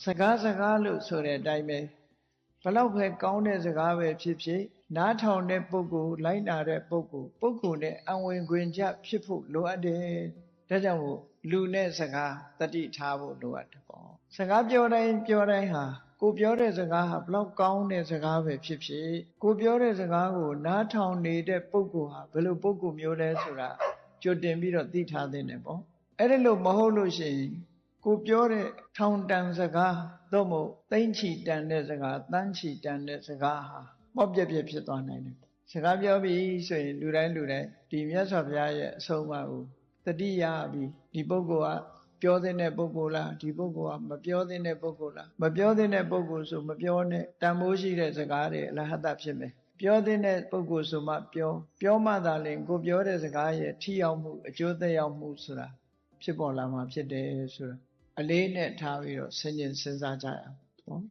စကားလို့ဆိုတဲ့အတိုင်းပဲဘလောက်ပဲကောင်းတဲ့စကားပဲဖြစ်ဖြစ်နားထောင်တဲ့ပုဂ္ဂိုလ်လိုက်နာတဲ့ပုဂ္ဂိုလ်နဲ့အဝင်ခွင်ကြဖြစ်ဖို့လိုအပ်တယ်ဒါကြောင့်မို့လူနဲ့စကားတတိထားဖို့လိုအပ်တယ်ပေါ့စကားပြောတိုင်းဟာကိုပြောတဲ့စကားဟာဘလောက်ကောင်းတဲ့စကားပဲဖြစ်ဖြစ်ကိုပြောတဲ့စကားကိုနားထောင်နေတဲ့ပုဂ္ဂိုလ်ဟာဘယ်လိုပုဂ္ဂိုလ်မျိုးလဲဆိုတာကြိုတင်ပြီးတော့သိထားသင့်တယ်ပေါ့အဲ့ဒါလို့မဟုတ်လို့ရှိရင်ကိုပြောတဲ့ထောင်တန်စကားသို့မဟုတ်သိမ့်ချီတန်တဲ့စကားတန်းချီတန်တဲ့စကားဟာမော့ပြက်ဖြစ်သွားနိုင်တယ်စကားပြောပြီးဆိုရင်လူတိုင်းဒီမြတ်စွာဘုရားရဲ့အဆုံးအမကိုတတိယပြီးဒီပုဂ္ဂိုလ်ကပြောတဲ့ပုဂ္ဂိုလ်လားဒီပုဂ္ဂိုလ်ကမပြောတဲ့ပုဂ္ဂိုလ်လားမပြောတဲ့ပုဂ္ဂိုလ်ဆိုမပြောနဲ့တန်ဖိုးရှိတဲ့စကားတွေအလဟတဖြစ်မယ်ပြောတဲ့ပုဂ္ဂိုလ်ဆိုမှပြောမှသာလျှင်ကိုပြောတဲ့စကားရဲ့ထိရောက်မှုအကျိုးသက်ရောက်မှုဆိုတာဖြစ်ပေါ်လာမှာဖြစ်တယ်ဆိုတာအလေးနဲ့ထားပြီးတော့စဉ်းစားကြရအောင်နော်